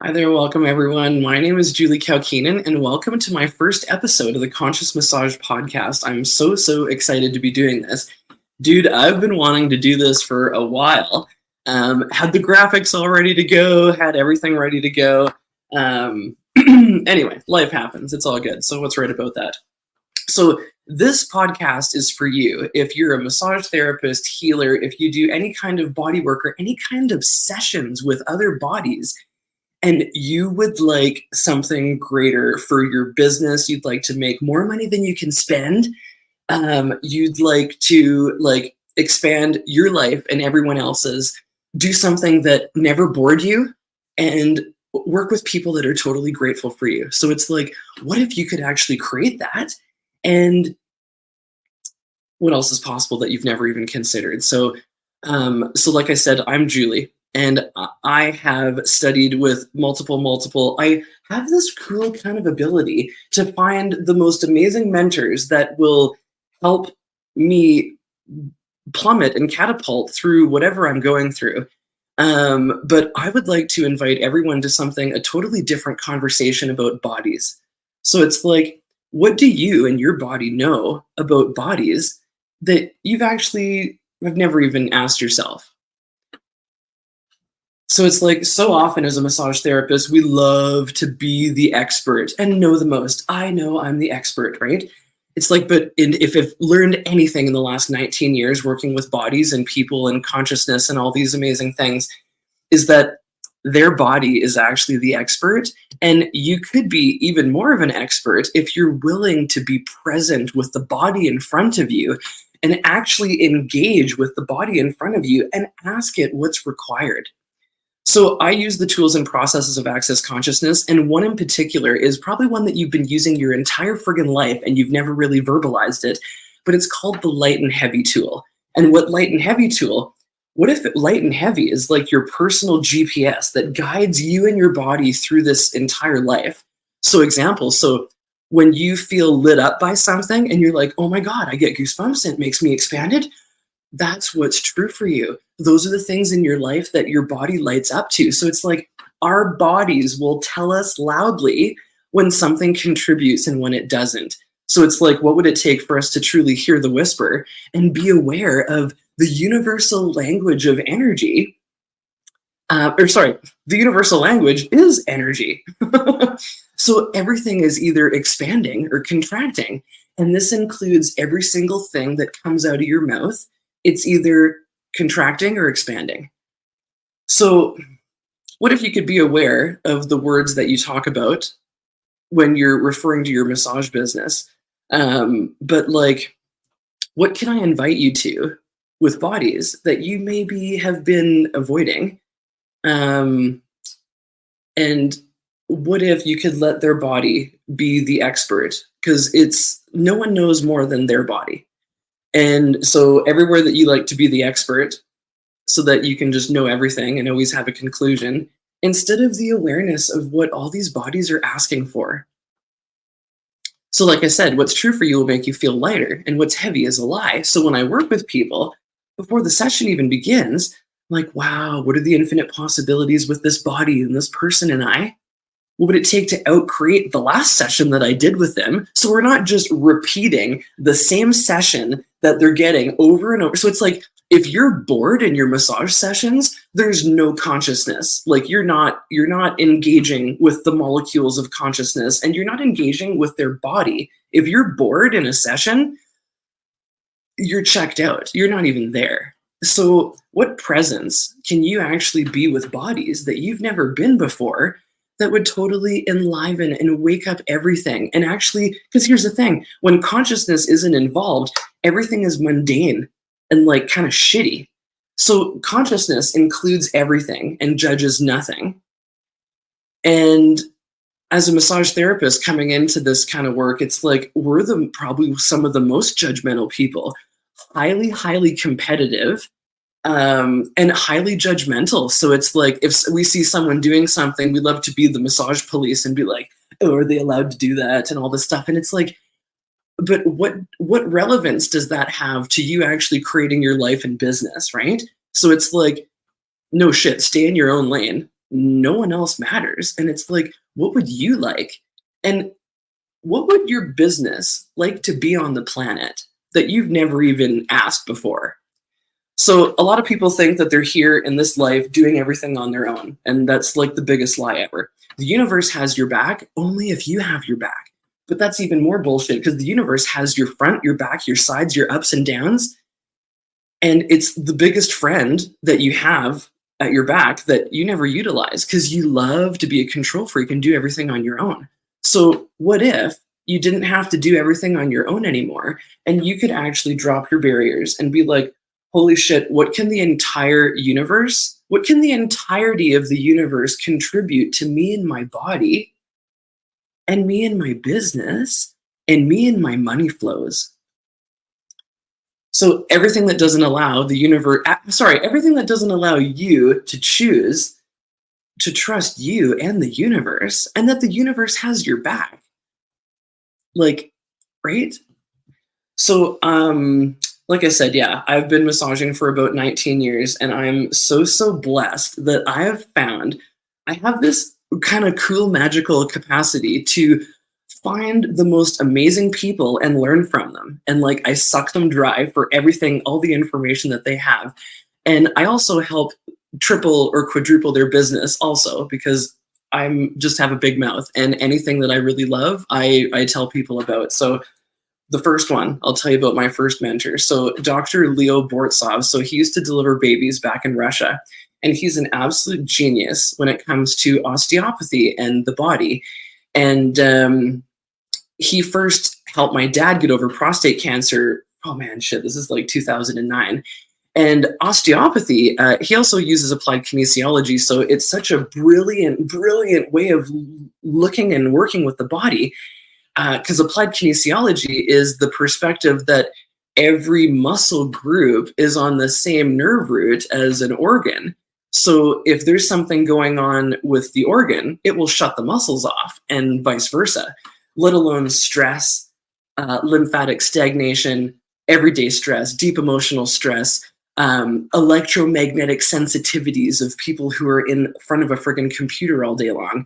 Hi there, welcome everyone. My name is Julie Kaukinen, and welcome to my first episode of the Conscious Massage Podcast. I'm so excited to be doing this. Dude, I've been wanting to do this for a while. Had the graphics all ready to go, had everything ready to go. Anyway, life happens. It's all good. So what's right about that? So this podcast is for you. If you're a massage therapist, healer, if you do any kind of body work or any kind of sessions with other bodies, and you would like something greater for your business, you'd like to make more money than you can spend, you'd like to expand your life and everyone else's, do something that never bored you, and work with people that are totally grateful for you. So it's like, what if you could actually create that? And what else is possible that you've never even considered? So like I said, I'm Julie. And I have studied with multiple. I have this cool kind of ability to find the most amazing mentors that will help me plummet and catapult through whatever I'm going through. But I would like to invite everyone to a totally different conversation about bodies. So it's like, what do you and your body know about bodies that have never even asked yourself? So it's like, so often as a massage therapist, we love to be the expert and know the most. I know I'm the expert, right? It's like, if I've learned anything in the last 19 years working with bodies and people and consciousness and all these amazing things, is that their body is actually the expert. And you could be even more of an expert if you're willing to be present with the body in front of you and actually engage with the body in front of you and ask it what's required. So I use the tools and processes of Access Consciousness, and one in particular is probably one that you've been using your entire friggin' life and you've never really verbalized it, but it's called the light and heavy tool. And what light and heavy is like your personal GPS that guides you and your body through this entire life. So when you feel lit up by something and you're like, oh my God, I get goosebumps and it makes me expanded, that's what's true for you. Those are the things in your life that your body lights up to. So it's like our bodies will tell us loudly when something contributes and when it doesn't. So it's like, what would it take for us to truly hear the whisper and be aware of the universal language of energy? The universal language is energy. So everything is either expanding or contracting. And this includes every single thing that comes out of your mouth. It's either contracting or expanding. So what if you could be aware of the words that you talk about when you're referring to your massage business? But what can I invite you to with bodies that you maybe have been avoiding? And what if you could let their body be the expert? Because no one knows more than their body. And so everywhere that you like to be the expert so that you can just know everything and always have a conclusion, instead of the awareness of what all these bodies are asking for. So like I said, what's true for you will make you feel lighter, and what's heavy is a lie. So when I work with people, before the session even begins, I'm like, wow, what are the infinite possibilities with this body and this person and I? What would it take to outcreate the last session that I did with them? So we're not just repeating the same session that they're getting over and over. So it's like, if you're bored in your massage sessions, there's no consciousness. Like you're not engaging with the molecules of consciousness, and you're not engaging with their body. If you're bored in a session, you're checked out. You're not even there. So what presence can you actually be with bodies that you've never been before, that would totally enliven and wake up everything? And actually, because here's the thing, when consciousness isn't involved, everything is mundane and kind of shitty. So consciousness includes everything and judges nothing. And as a massage therapist coming into this kind of work, it's like, we're probably some of the most judgmental people, highly competitive, and highly judgmental. So it's like, if we see someone doing something, we love to be the massage police and be like, oh, are they allowed to do that? And all this stuff. And it's like, but what relevance does that have to you actually creating your life and business, right? So it's like, no shit, stay in your own lane. no one else matters. And it's like, what would you like? And what would your business like to be on the planet that you've never even asked before? So a lot of people think that they're here in this life doing everything on their own. And that's like the biggest lie ever. The universe has your back only if you have your back. But that's even more bullshit because the universe has your front, your back, your sides, your ups and downs. And it's the biggest friend that you have at your back that you never utilize because you love to be a control freak and do everything on your own. So what if you didn't have to do everything on your own anymore and you could actually drop your barriers and be like, holy shit, what can the entirety of the universe contribute to me and my body and me and my business and me and my money flows? So everything that doesn't allow everything that doesn't allow you to choose to trust you and the universe, and that the universe has your back. Like, right? So, like I said, yeah, I've been massaging for about 19 years, and I'm so blessed that I have found I have this kind of cool magical capacity to find the most amazing people and learn from them. And like, I suck them dry for everything, all the information that they have. And I also help triple or quadruple their business also, because I'm just have a big mouth, and anything that I really love, I tell people about. So the first one, I'll tell you about my first mentor. So Dr. Leo Bortsov, so he used to deliver babies back in Russia, and he's an absolute genius when it comes to osteopathy and the body. And he first helped my dad get over prostate cancer. Oh man, shit, this is like 2009. And osteopathy, he also uses applied kinesiology. So it's such a brilliant way of looking and working with the body. Because applied kinesiology is the perspective that every muscle group is on the same nerve root as an organ. So if there's something going on with the organ, it will shut the muscles off, and vice versa, let alone stress, lymphatic stagnation, everyday stress, deep emotional stress, electromagnetic sensitivities of people who are in front of a friggin' computer all day long.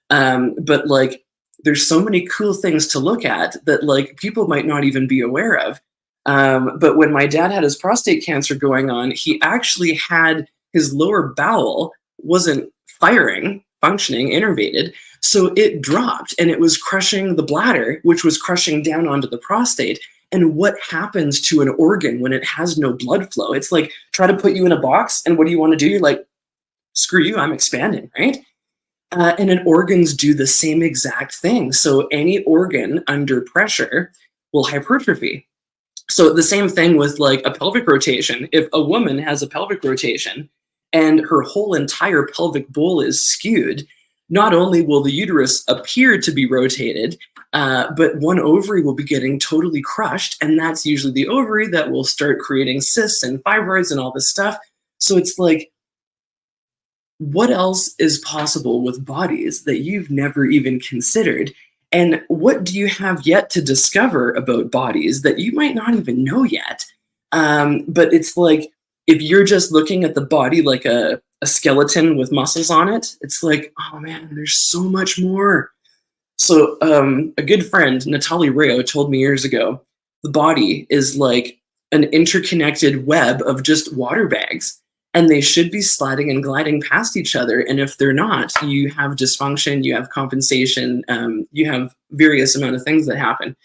But like, there's so many cool things to look at that like people might not even be aware of. But when my dad had his prostate cancer going on, he actually had his lower bowel wasn't functioning, innervated. So it dropped, and it was crushing the bladder, which was crushing down onto the prostate. And what happens to an organ when it has no blood flow? It's like, try to put you in a box, and what do you want to do? You're like, screw you, I'm expanding, right? And organs do the same exact thing. So any organ under pressure will hypertrophy. So the same thing with like a pelvic rotation. If a woman has a pelvic rotation and her whole entire pelvic bowl is skewed, not only will the uterus appear to be rotated, but one ovary will be getting totally crushed. And that's usually the ovary that will start creating cysts and fibroids and all this stuff. So it's like, what else is possible with bodies that you've never even considered? And what do you have yet to discover about bodies that you might not even know yet? But it's like, if you're just looking at the body like a skeleton with muscles on it, it's like, oh man, there's so much more. So a good friend, Natalie Rayo, told me years ago, the body is like an interconnected web of just water bags, and they should be sliding and gliding past each other. And if they're not, you have dysfunction, you have compensation, you have various amount of things that happen.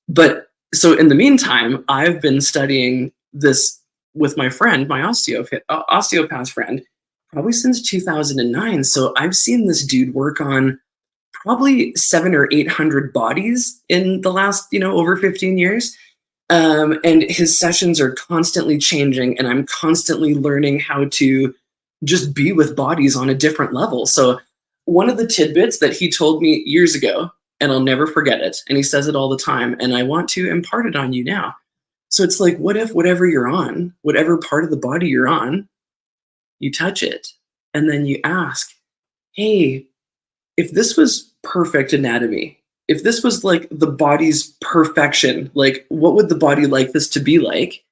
But so in the meantime, I've been studying this with my friend, my osteopath friend, probably since 2009. So I've seen this dude work on probably 700 or 800 bodies in the last, over 15 years. And his sessions are constantly changing, and I'm constantly learning how to just be with bodies on a different level. So one of the tidbits that he told me years ago, and I'll never forget it, and he says it all the time, and I want to impart it on you now. So it's like, what if whatever you're on, whatever part of the body you're on, you touch it, and then you ask, hey, if this was perfect anatomy, if this was like the body's perfection, like what would the body like this to be like?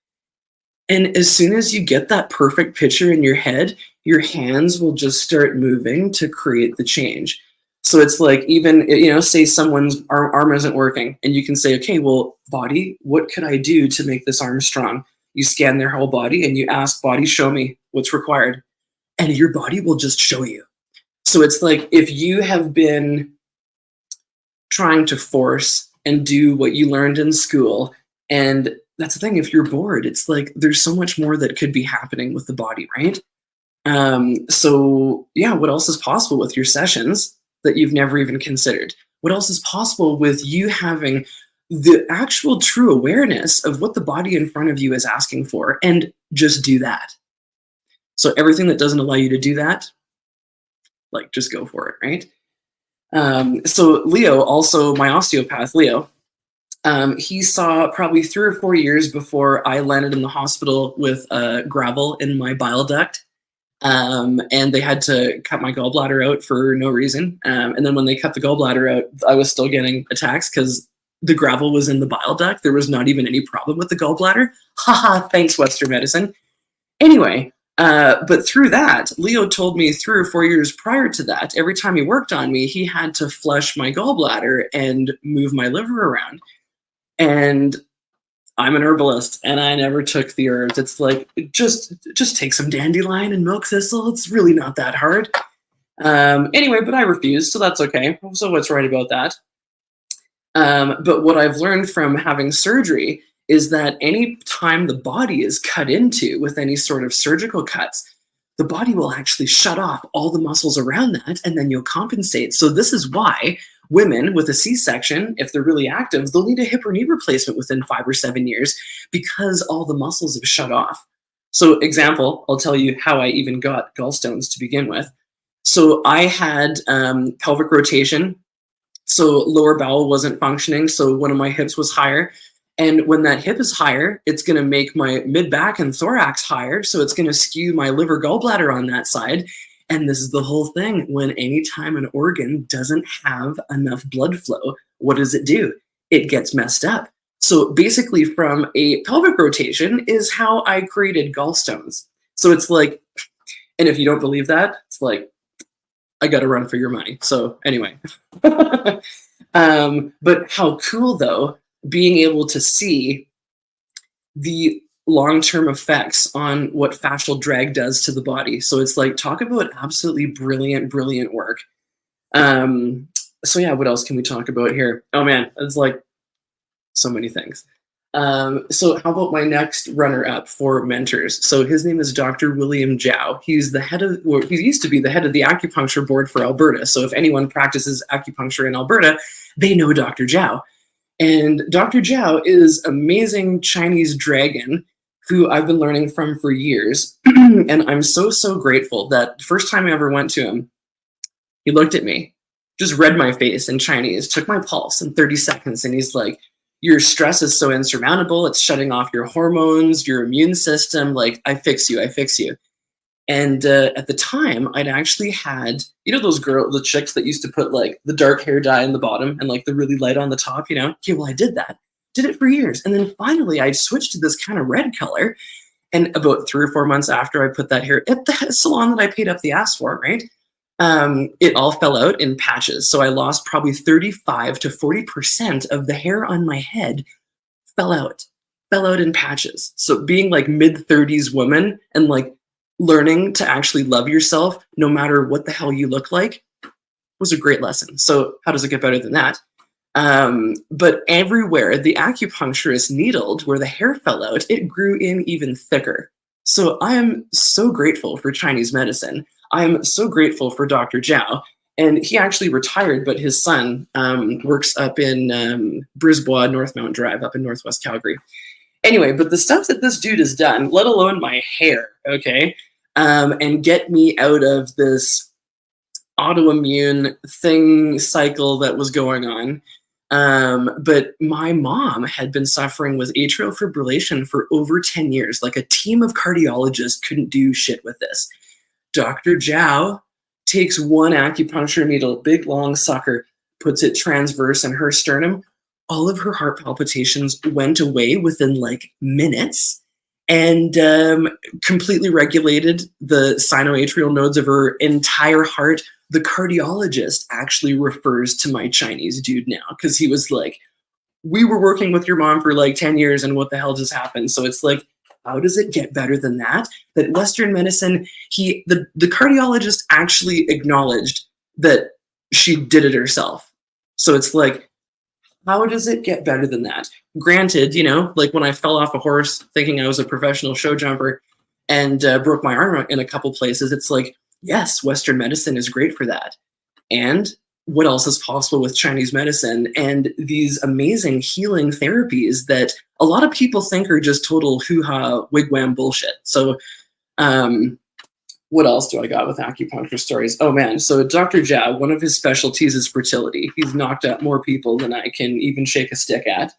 And as soon as you get that perfect picture in your head, your hands will just start moving to create the change. So it's like, even, say someone's arm isn't working, and you can say, okay, well, body, what could I do to make this arm strong? You scan their whole body and you ask, body, show me what's required. And your body will just show you. So it's like, if you have been trying to force and do what you learned in school, and that's the thing, if you're bored, it's like there's so much more that could be happening with the body, right? So yeah, what else is possible with your sessions that you've never even considered? What else is possible with you having the actual true awareness of what the body in front of you is asking for, and just do that? So everything that doesn't allow you to do that, like, just go for it, right? So Leo, also my osteopath, Leo, he saw probably 3 or 4 years before I landed in the hospital with gravel in my bile duct. And they had to cut my gallbladder out for no reason. And then when they cut the gallbladder out, I was still getting attacks because the gravel was in the bile duct. There was not even any problem with the gallbladder. Haha, thanks, Western medicine. Anyway, but through that, Leo told me 3 or 4 years prior to that, every time he worked on me, he had to flush my gallbladder and move my liver around. And I'm an herbalist, and I never took the herbs. It's like, just take some dandelion and milk thistle. It's really not that hard. Anyway, but I refused, so that's okay. So what's right about that? But what I've learned from having surgery is that any time the body is cut into with any sort of surgical cuts, the body will actually shut off all the muscles around that, and then you'll compensate. So this is why women with a C-section, if they're really active, they'll need a hip or knee replacement within 5 or 7 years, because all the muscles have shut off. So example, I'll tell you how I even got gallstones to begin with. So I had pelvic rotation, so lower bowel wasn't functioning, so one of my hips was higher. And when that hip is higher, it's going to make my mid-back and thorax higher, so it's going to skew my liver gallbladder on that side. And this is the whole thing. When anytime an organ doesn't have enough blood flow, what does it do? It gets messed up. So basically, from a pelvic rotation is how I created gallstones. So it's like, and if you don't believe that, it's like, I got to run for your money. So anyway, but how cool though, being able to see the long-term effects on what fascial drag does to the body. So it's like, talk about absolutely brilliant work. So yeah, what else can we talk about here? Oh man, it's like so many things. So how about my next runner-up for mentors? So his name is Dr. William Zhao. He's the head of, or he used to be the head of the acupuncture board for Alberta. So if anyone practices acupuncture in Alberta, they know Dr. Zhao. And Dr. Zhao is amazing Chinese dragon who I've been learning from for years. And I'm so grateful that the first time I ever went to him, he looked at me, just read my face in Chinese, took my pulse in 30 seconds, and he's like, your stress is so insurmountable. It's shutting off your hormones, your immune system. Like, I fix you. And at the time, I'd actually had, those the chicks that used to put like the dark hair dye in the bottom and like the really light on the top, Okay, well, I did that. Did it for years. And then finally, I switched to this kind of red color. And about 3 or 4 months after I put that hair at the salon that I paid up the ass for, right? It all fell out in patches. So I lost probably 35 to 40% of the hair on my head fell out in patches. So being like mid-30s woman and like learning to actually love yourself no matter what the hell you look like was a great lesson. So how does it get better than that? But everywhere the acupuncturist needled where the hair fell out, it grew in even thicker. So I am so grateful for Chinese medicine. I am so grateful for Dr. Zhao. And he actually retired, but his son works up in Brisbois, North Mount Drive, up in Northwest Calgary. Anyway, but the stuff that this dude has done, let alone my hair, okay, and get me out of this autoimmune cycle that was going on. But my mom had been suffering with atrial fibrillation for over 10 years. Like, a team of cardiologists couldn't do shit with this. Dr. Zhao takes one acupuncture needle, big long sucker, puts it transverse in her sternum. All of her heart palpitations went away within like minutes. and completely regulated the sinoatrial nodes of her entire heart. The cardiologist actually refers to my Chinese dude now, because he was like, we were working with your mom for like 10 years and what the hell just happened? So it's like, how does it get better than that? That Western medicine, the cardiologist actually acknowledged that she did it herself. So it's like, how does it get better than that? Granted, you know, like when I fell off a horse thinking I was a professional show jumper and broke my arm in a couple places, it's like, yes, Western medicine is great for that. And what else is possible with Chinese medicine and these amazing healing therapies that a lot of people think are just total hoo-ha wigwam bullshit. So what else do I got with acupuncture stories? Oh man, so Dr. Jia, one of his specialties is fertility. He's knocked out more people than I can even shake a stick at.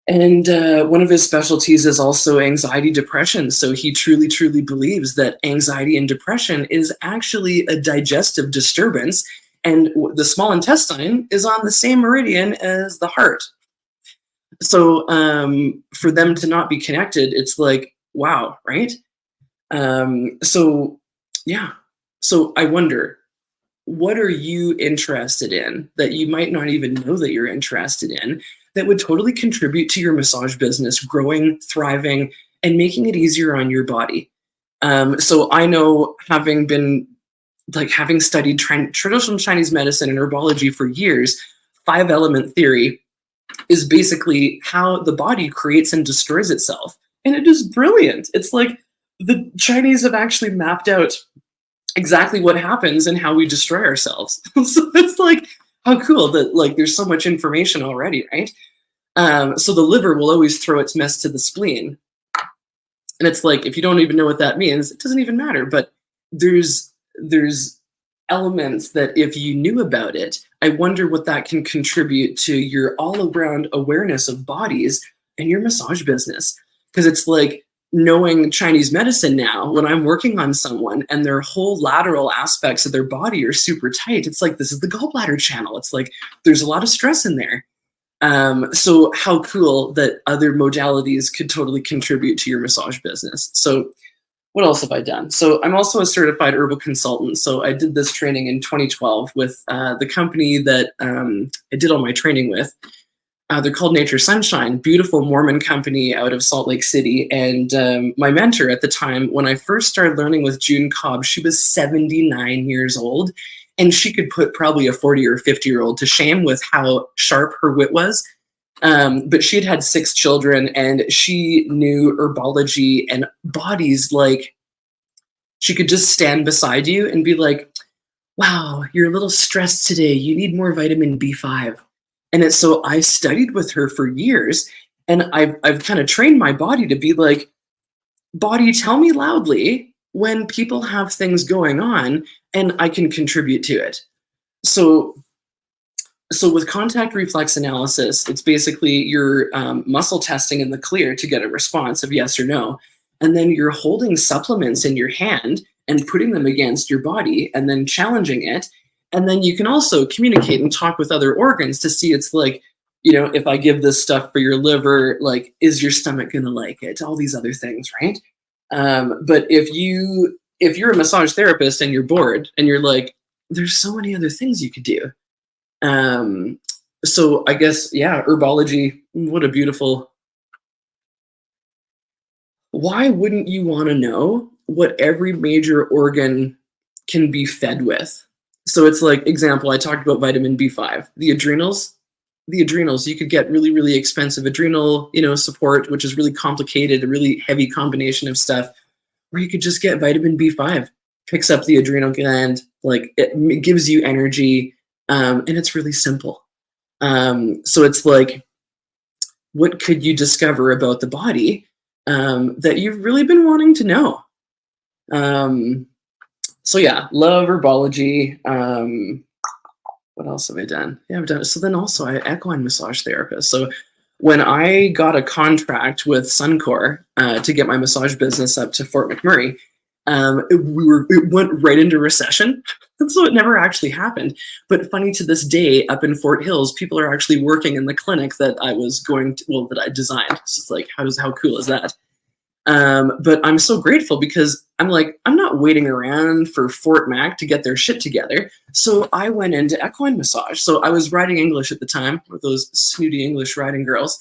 And one of his specialties is also anxiety, depression. So he truly, truly believes that anxiety and depression is actually a digestive disturbance. And the small intestine is on the same meridian as the heart. So for them to not be connected, it's like, wow, right? So yeah. So I wonder, what are you interested in that you might not even know that you're interested in that would totally contribute to your massage business growing, thriving, and making it easier on your body? So I know, having studied traditional Chinese medicine and herbology for years, 5-element theory is basically how the body creates and destroys itself. And it is brilliant. It's like the Chinese have actually mapped out exactly what happens and how we destroy ourselves. So it's like, how cool that like there's so much information already, right? So the liver will always throw its mess to the spleen. And it's like, if you don't even know what that means, it doesn't even matter. But there's elements that if you knew about it, I wonder what that can contribute to your all-around awareness of bodies and your massage business. Because it's like, knowing Chinese medicine now, when I'm working on someone and their whole lateral aspects of their body are super tight, it's like, this is the gallbladder channel. It's like, there's a lot of stress in there. So how cool that other modalities could totally contribute to your massage business. So what else have I done? So I'm also a certified herbal consultant. So I did this training in 2012 with the company that I did all my training with. They're called Nature Sunshine, beautiful Mormon company out of Salt Lake City. And my mentor at the time, when I first started learning with June Cobb, she was 79 years old. And she could put probably a 40 or 50-year-old to shame with how sharp her wit was. But she'd had 6 children, and she knew herbology and bodies. Like, she could just stand beside you and be like, wow, you're a little stressed today. You need more vitamin B5. And it's so I studied with her for years, and I've kind of trained my body to be like, body, tell me loudly when people have things going on, and I can contribute to it. So with contact reflex analysis, it's basically you're muscle testing in the clear to get a response of yes or no. And then you're holding supplements in your hand and putting them against your body and then challenging it. And then you can also communicate and talk with other organs to see, it's like, you know, if I give this stuff for your liver, like, is your stomach going to like it? All these other things, right? But if you're a massage therapist and you're bored and you're like, there's so many other things you could do. So I guess, yeah, herbology, what a beautiful. Why wouldn't you want to know what every major organ can be fed with? So it's like, example, I talked about vitamin B5, the adrenals, you could get really, really expensive adrenal, support, which is really complicated, a really heavy combination of stuff, or you could just get vitamin B5, picks up the adrenal gland, like it gives you energy, and it's really simple. So it's like, what could you discover about the body that you've really been wanting to know? So yeah, love herbology. What else have I done? Yeah, I've done. So then also I equine massage therapist. So when I got a contract with Suncor to get my massage business up to Fort McMurray, it went right into recession. So it never actually happened. But funny, to this day, up in Fort Hills, people are actually working in the clinic that I was that I designed. So it's like, how cool is that? But I'm so grateful because I'm like, I'm not waiting around for Fort Mac to get their shit together. So I went into equine massage. So I was riding English at the time with those snooty English riding girls.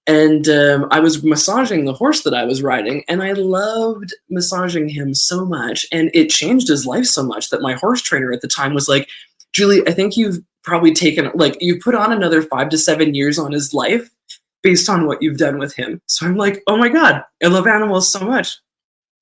And I was massaging the horse that I was riding, and I loved massaging him so much. And it changed his life so much that my horse trainer at the time was like, Julie, I think you've probably taken, like, you've put on another 5 to 7 years on his life based on what you've done with him. So I'm like, oh my God, I love animals so much.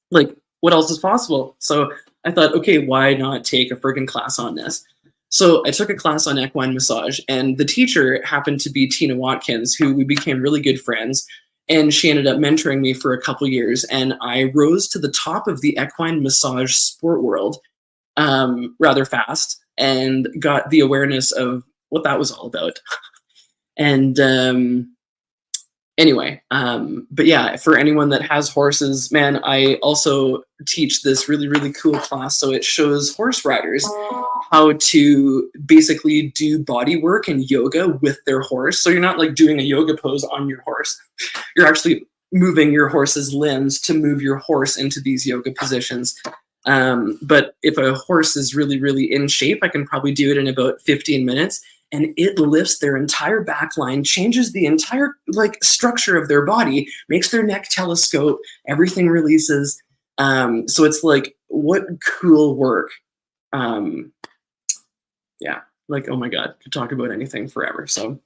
Like, what else is possible? So I thought, okay, why not take a friggin' class on this? So I took a class on equine massage, and the teacher happened to be Tina Watkins, who we became really good friends. And she ended up mentoring me for a couple years, and I rose to the top of the equine massage sport world rather fast, and got the awareness of what that was all about. And anyway, but yeah, for anyone that has horses, man, I also teach this really, really cool class. So it shows horse riders how to basically do body work and yoga with their horse. So you're not like doing a yoga pose on your horse. You're actually moving your horse's limbs to move your horse into these yoga positions. But if a horse is really, really in shape, I can probably do it in about 15 minutes. And it lifts their entire back line, changes the entire like structure of their body, makes their neck telescope, everything releases. So it's like, what cool work. Yeah, like, oh my God, could talk about anything forever. So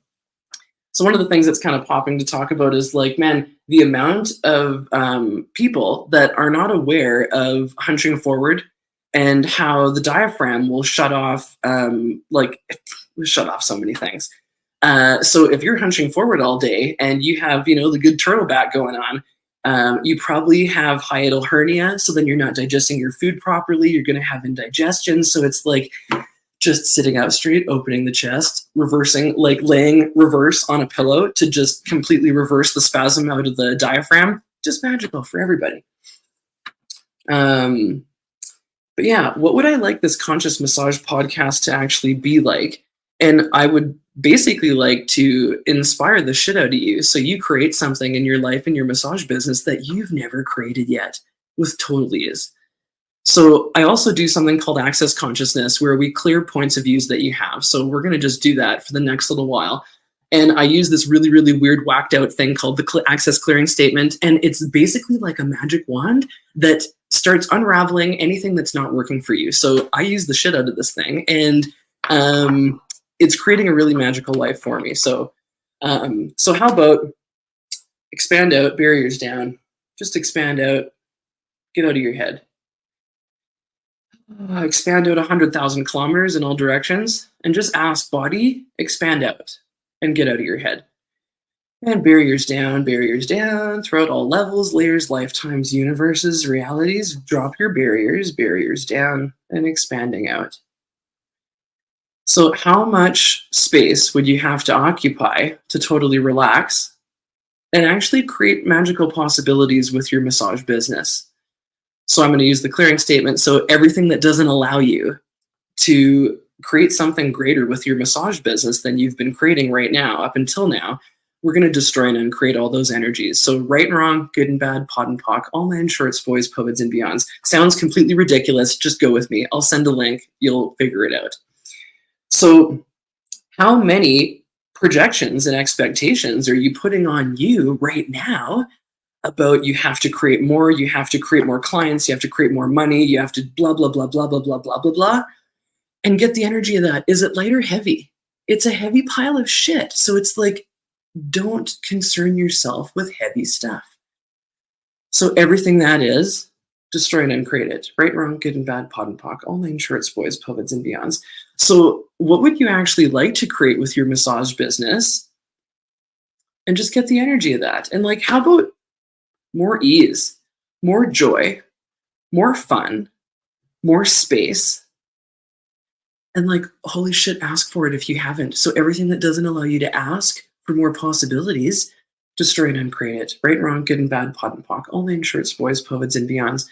one of the things that's kind of popping to talk about is like, man, the amount of people that are not aware of hunching forward and how the diaphragm will shut off, shut off so many things. So if you're hunching forward all day and you have, the good turtle back going on, you probably have hiatal hernia. So then you're not digesting your food properly. You're going to have indigestion. So it's like just sitting out straight, opening the chest, reversing, like laying reverse on a pillow to just completely reverse the spasm out of the diaphragm. Just magical for everybody. But yeah, what would I like this conscious massage podcast to actually be like? And I would basically like to inspire the shit out of you so you create something in your life, in your massage business that you've never created yet with total ease. So I also do something called Access Consciousness, where we clear points of views that you have. So we're going to just do that for the next little while. And I use this really, really weird, whacked out thing called the Access Clearing Statement. And it's basically like a magic wand that starts unraveling anything that's not working for you. So I use the shit out of this thing, and it's creating a really magical life for me. So how about expand out, barriers down, just expand out, get out of your head. Expand out 100,000 kilometers in all directions, and just ask body, expand out and get out of your head. And barriers down, throughout all levels, layers, lifetimes, universes, realities. Drop your barriers down and expanding out. So how much space would you have to occupy to totally relax and actually create magical possibilities with your massage business? So I'm going to use the clearing statement. So everything that doesn't allow you to create something greater with your massage business than you've been creating right now, up until now, we're going to destroy and uncreate all those energies. So right and wrong, good and bad, pod and pock, all men, shorts, boys, poets, and beyonds. Sounds completely ridiculous. Just go with me. I'll send a link. You'll figure it out. So how many projections and expectations are you putting on you right now about you have to create more, you have to create more clients, you have to create more money, you have to blah, blah, blah, blah, blah, blah, blah, blah, blah, and get the energy of that? Is it light or heavy? It's a heavy pile of shit. So it's like, don't concern yourself with heavy stuff. So everything that is, destroy and uncreate it. Right, wrong, good and bad, pod and pock, all nine shorts, boys, poets, and beyonds. So what would you actually like to create with your massage business? And just get the energy of that. And like, how about more ease, more joy, more fun, more space? And like, holy shit, ask for it if you haven't. So everything that doesn't allow you to ask for more possibilities, destroy and uncreate it. Right, wrong, good and bad, pod and pock, all nine shorts, boys, poets, and beyonds.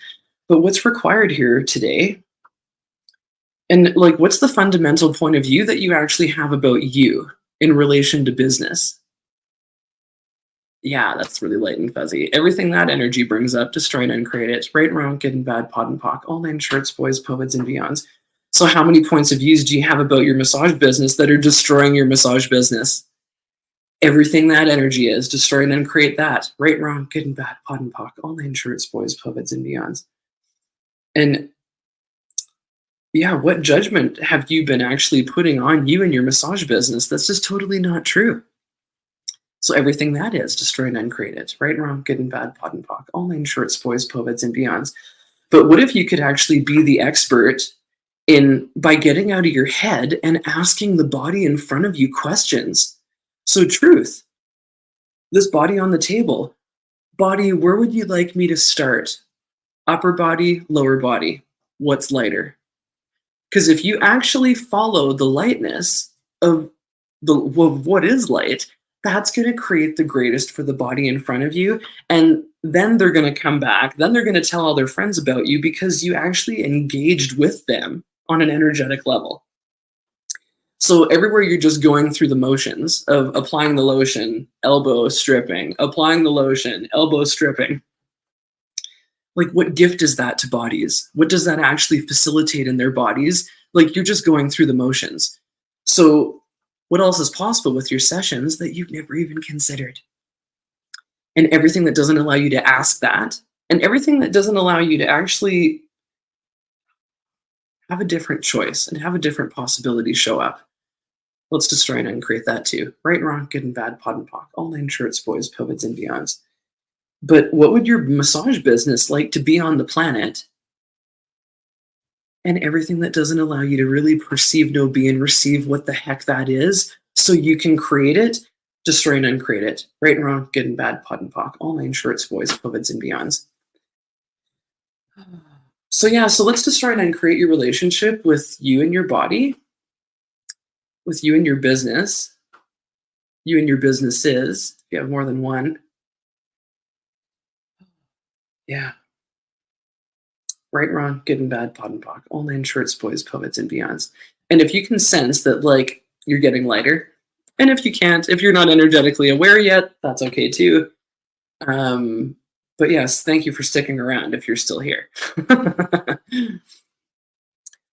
But what's required here today? And like, what's the fundamental point of view that you actually have about you in relation to business? Yeah, that's really light and fuzzy. Everything that energy brings up, destroy and uncreate it. Right, wrong, good and bad, pod and pock, all nine shorts, boys, poets, and beyonds. So how many points of views do you have about your massage business that are destroying your massage business? Everything that energy is, destroy and uncreate that. Right, wrong, good and bad, pod and pock, all nine shorts, boys, poets, and beyonds. And yeah, what judgment have you been actually putting on you and your massage business that's just totally not true? So everything that is, destroy and uncreate it. Right and wrong, good and bad, pod and pock, all nine shorts, boys, poets, and beyonds. But what if you could actually be the expert in by getting out of your head and asking the body in front of you questions? So truth, this body on the table, body, where would you like me to start? Upper body, lower body, what's lighter? Because if you actually follow the lightness of what is light, that's going to create the greatest for the body in front of you. And then they're going to come back. Then they're going to tell all their friends about you because you actually engaged with them on an energetic level. So everywhere you're just going through the motions of applying the lotion, elbow stripping, applying the lotion, elbow stripping. Like, what gift is that to bodies? What does that actually facilitate in their bodies? Like, you're just going through the motions. So what else is possible with your sessions that you've never even considered? And everything that doesn't allow you to ask that, and everything that doesn't allow you to actually have a different choice and have a different possibility show up. Let's destroy and uncreate that too. Right and wrong, good and bad, pod and pock, all nine shorts, boys, poets, and beyonds. But what would your massage business like to be on the planet? And everything that doesn't allow you to really perceive, know, be, and receive what the heck that is, so you can create it, destroy and uncreate it. Right and wrong, good and bad, pod and pock, all nine shorts, boys, poets, and beyonds. So yeah, so let's destroy and uncreate your relationship with you and your body, with you and your business, you and your businesses, if you have more than one. Yeah. Right, wrong, good and bad, pod and pock, all nine shorts, boys, poets, and beyonds. And if you can sense that, like, you're getting lighter, and if you can't, if you're not energetically aware yet, that's okay too. But yes, thank you for sticking around if you're still here.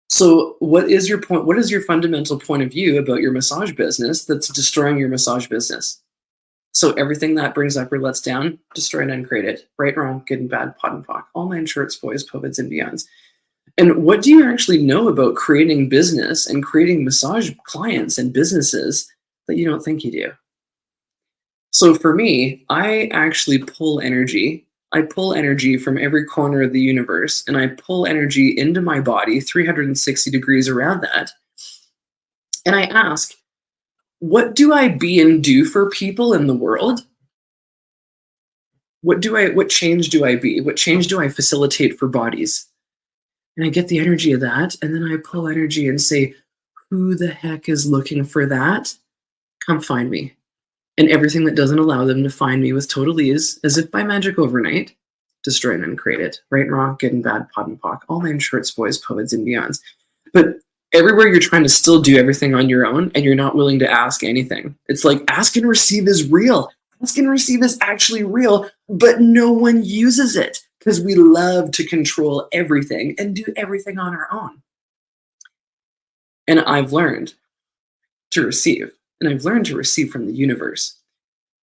So what is your point? What is your fundamental point of view about your massage business that's destroying your massage business? So everything that brings up or lets down, destroy and uncreate it. Right, wrong, good and bad, pod and pock, all nine shorts, boys, poets, and beyonds. And what do you actually know about creating business and creating massage clients and businesses that you don't think you do? So for me, I actually pull energy. I pull energy from every corner of the universe, and I pull energy into my body 360 degrees around that. And I ask, what do I be and do for people in the world? What change do I be? What change do I facilitate for bodies? And I get the energy of that, and then I pull energy and say, who the heck is looking for that? Come find me. And everything that doesn't allow them to find me with total ease, as if by magic overnight, destroy and uncreate it. Right and wrong, good and bad, pod and pock, all nine shorts, boys, poets, and beyonds. But everywhere you're trying to still do everything on your own and you're not willing to ask anything. It's like ask and receive is real. Ask and receive is actually real, but no one uses it because we love to control everything and do everything on our own. And I've learned to receive, and I've learned to receive from the universe.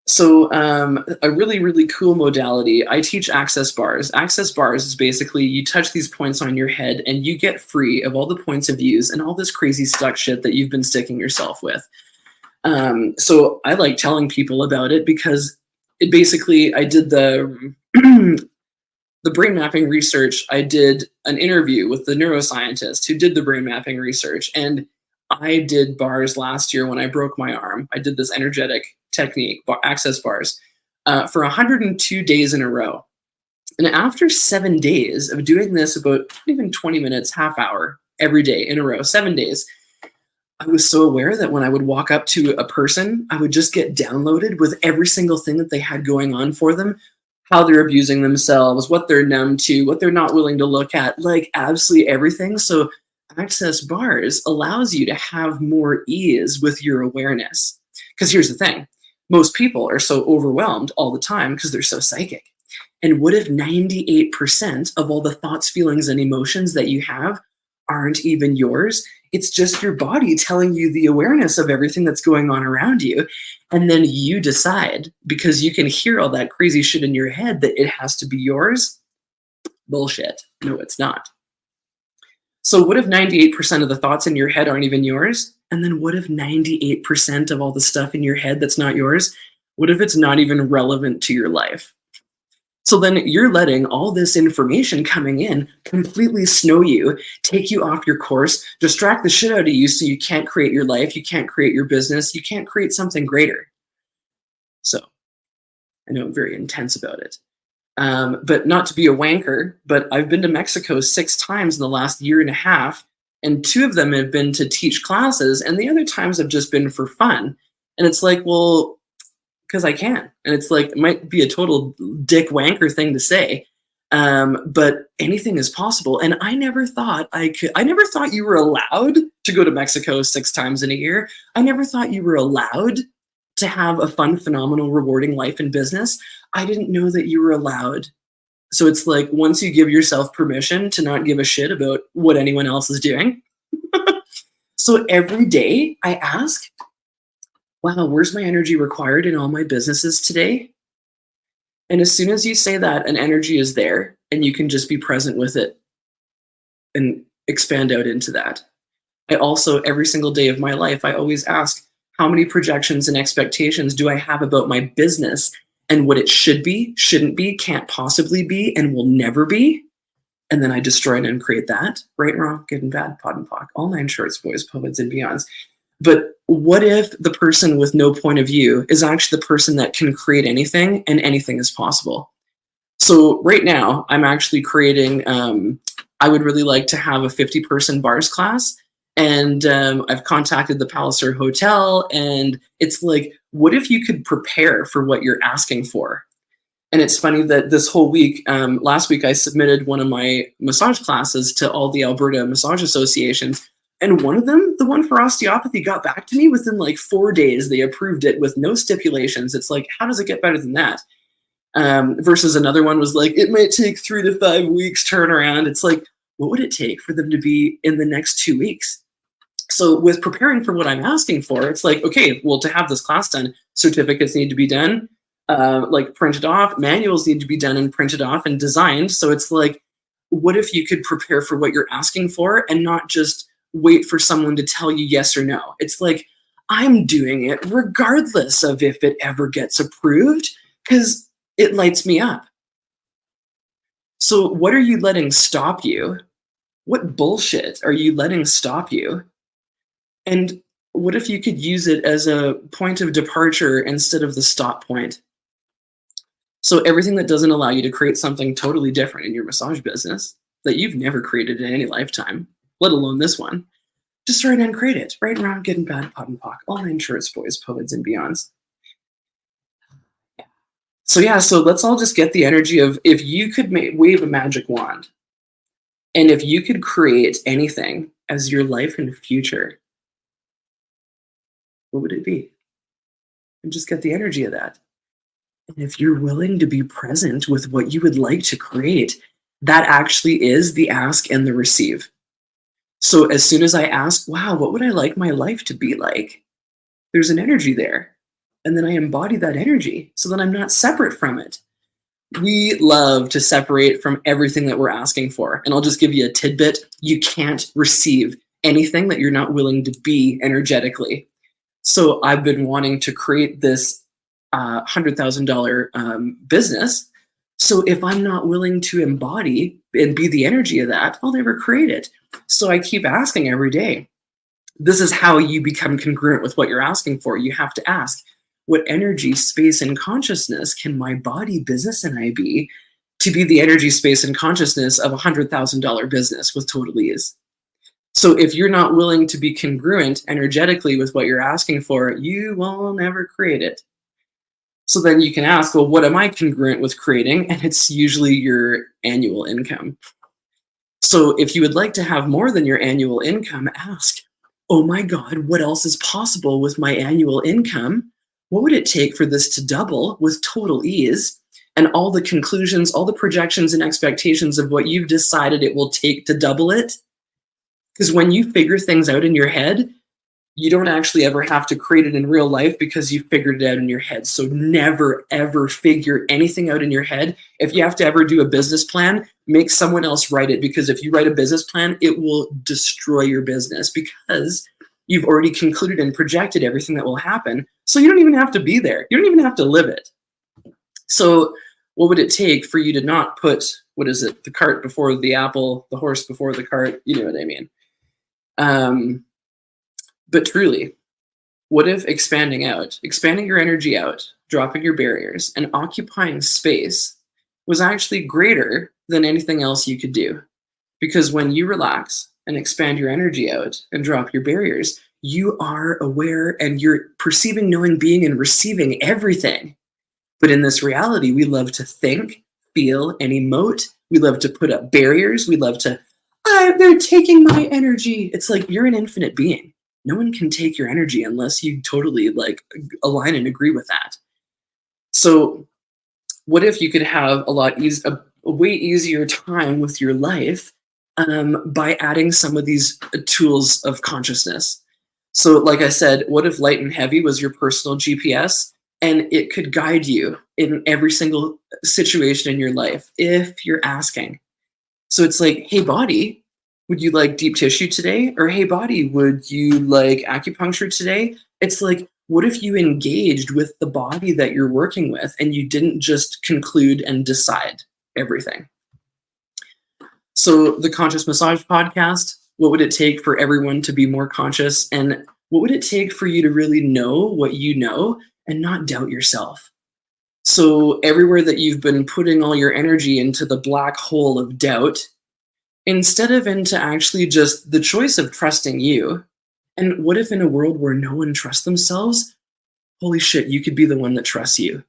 So a really, really cool modality, I teach access bars. Access bars is basically you touch these points on your head and you get free of all the points of views and all this crazy stuck shit that you've been sticking yourself with. So I like telling people about it because it basically, I did the brain mapping research. I did an interview with the neuroscientist who did the brain mapping research, and I did bars last year when I broke my arm. I did this energetic technique, access bars, for 102 days in a row. And after 7 days of doing this about even 20 minutes, half hour, every day in a row, 7 days, I was so aware that when I would walk up to a person, I would just get downloaded with every single thing that they had going on for them, how they're abusing themselves, what they're numb to, what they're not willing to look at, like absolutely everything. So access bars allows you to have more ease with your awareness. Because here's the thing, Most people are so overwhelmed all the time because they're so psychic. And what if 98% of all the thoughts, feelings, and emotions that you have aren't even yours? It's just your body telling you the awareness of everything that's going on around you. And then you decide, because you can hear all that crazy shit in your head, that it has to be yours. Bullshit. No, it's not. So what if 98% of the thoughts in your head aren't even yours? And then what if 98% of all the stuff in your head that's not yours? What if it's not even relevant to your life? So then you're letting all this information coming in completely snow you, take you off your course, distract the shit out of you so you can't create your life, you can't create your business, you can't create something greater. So I know I'm very intense about it. But not to be a wanker, but I've been to Mexico 6 times in the last year and a half, and 2 of them have been to teach classes, and the other times have just been for fun. And it's like, well, because I can. And it's like, it might be a total dick wanker thing to say, but anything is possible. And I never thought you were allowed to go to Mexico 6 times in a year. I never thought you were allowed to have a fun, phenomenal, rewarding life and business. I didn't know that you were allowed. So it's like, once you give yourself permission to not give a shit about what anyone else is doing. So every day I ask, wow, where's my energy required in all my businesses today? And as soon as you say that, an energy is there, and you can just be present with it and expand out into that. I also, every single day of my life, I always ask, how many projections and expectations do I have about my business and what it should be, shouldn't be, can't possibly be, and will never be? And then I destroy and uncreate that. Right and wrong, good and bad, pod and pock, all 9 shorts, boys, poets, and beyonds. But what if the person with no point of view is actually the person that can create anything, and anything is possible? So right now, I'm actually creating, I would really like to have a 50-person bars class. And I've contacted the Palliative Hotel, and it's like, what if you could prepare for what you're asking for? And it's funny that this whole week, last week, I submitted one of my massage classes to all the Alberta massage associations. And one of them, the one for osteopathy, got back to me within like 4 days. They approved it with no stipulations. It's like, how does it get better than that? Versus another one was like, it might take 3 to 5 weeks turnaround. It's like, what would it take for them to be in the next 2 weeks? So with preparing for what I'm asking for, it's like, okay, well, to have this class done, certificates need to be done, like printed off, manuals need to be done and printed off and designed. So it's like, what if you could prepare for what you're asking for and not just wait for someone to tell you yes or no? It's like, I'm doing it regardless of if it ever gets approved, because it lights me up. So what are you letting stop you? What bullshit are you letting stop you? And what if you could use it as a point of departure instead of the stop point? So everything that doesn't allow you to create something totally different in your massage business that you've never created in any lifetime, let alone this one, just try and uncreate it. Right and wrong, good and bad, pod and pock, all 9 shorts, boys, poets, and beyonds. So yeah, so let's all just get the energy of, if you could wave a magic wand, and if you could create anything as your life and future, what would it be? And just get the energy of that. And if you're willing to be present with what you would like to create, that actually is the ask and the receive. So as soon as I ask, wow, what would I like my life to be like? There's an energy there. And then I embody that energy so that I'm not separate from it. We love to separate from everything that we're asking for. And I'll just give you a tidbit. You can't receive anything that you're not willing to be energetically. So I've been wanting to create this $100,000 business. So if I'm not willing to embody and be the energy of that, I'll never create it. So I keep asking every day. This is how you become congruent with what you're asking for. You have to ask, what energy, space, and consciousness can my body, business, and I be to be the energy, space, and consciousness of a $100,000 business with total ease? So if you're not willing to be congruent energetically with what you're asking for, you will never create it. So then you can ask, well, what am I congruent with creating? And it's usually your annual income. So if you would like to have more than your annual income, ask, oh my God, what else is possible with my annual income? what would it take for this to double with total ease? And all the conclusions, all the projections and expectations of what you've decided it will take to double it. Because when you figure things out in your head, you don't actually ever have to create it in real life because you figured it out in your head. So never, ever figure anything out in your head. If you have to ever do a business plan, make someone else write it, because if you write a business plan, it will destroy your business because you've already concluded and projected everything that will happen. So you don't even have to be there. You don't even have to live it. So what would it take for you to not put, the cart before the apple, the horse before the cart? You know what I mean? But truly, what if expanding your energy out, dropping your barriers, and occupying space was actually greater than anything else you could do? Because when you relax and expand your energy out and drop your barriers, you are aware and you're perceiving, knowing, being, and receiving everything. But in this reality, we love to think, feel, and emote. We love to put up barriers. We love to, they're taking my energy. It's like you're an infinite being. No one can take your energy unless you totally align and agree with that. So what if you could have a way easier time with your life by adding some of these tools of consciousness? So like I said, what if light and heavy was your personal GPS and it could guide you in every single situation in your life if you're asking? So it's like, hey, body, would you like deep tissue today? Or hey, body, would you like acupuncture today? It's like, what if you engaged with the body that you're working with and you didn't just conclude and decide everything? So the Conscious Massage Podcast, what would it take for everyone to be more conscious? And what would it take for you to really know what you know and not doubt yourself? So everywhere that you've been putting all your energy into the black hole of doubt, instead of into actually just the choice of trusting you. And what if in a world where no one trusts themselves, holy shit, you could be the one that trusts you.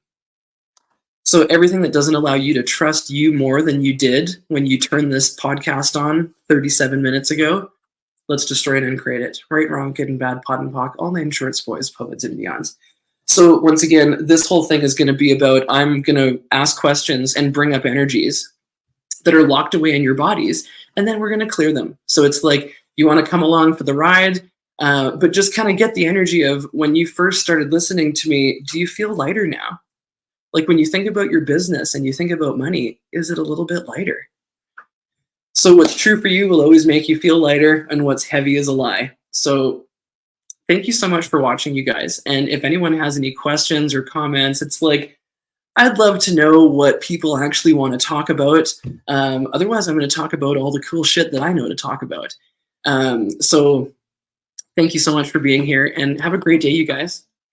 So everything that doesn't allow you to trust you more than you did when you turned this podcast on 37 minutes ago, let's destroy it and create it. Right, wrong, good and bad, pot and pock, all name shorts, boys, poets, and beyonds. So once again, this whole thing is going to be about, I'm going to ask questions and bring up energies that are locked away in your bodies, and then we're going to clear them. So it's like, you want to come along for the ride, but just kind of get the energy of when you first started listening to me, do you feel lighter now? Like when you think about your business and you think about money, is it a little bit lighter? So what's true for you will always make you feel lighter, and what's heavy is a lie. So thank you so much for watching, you guys. And if anyone has any questions or comments, it's like, I'd love to know what people actually want to talk about. Otherwise, I'm going to talk about all the cool shit that I know to talk about. So thank you so much for being here, and have a great day, you guys.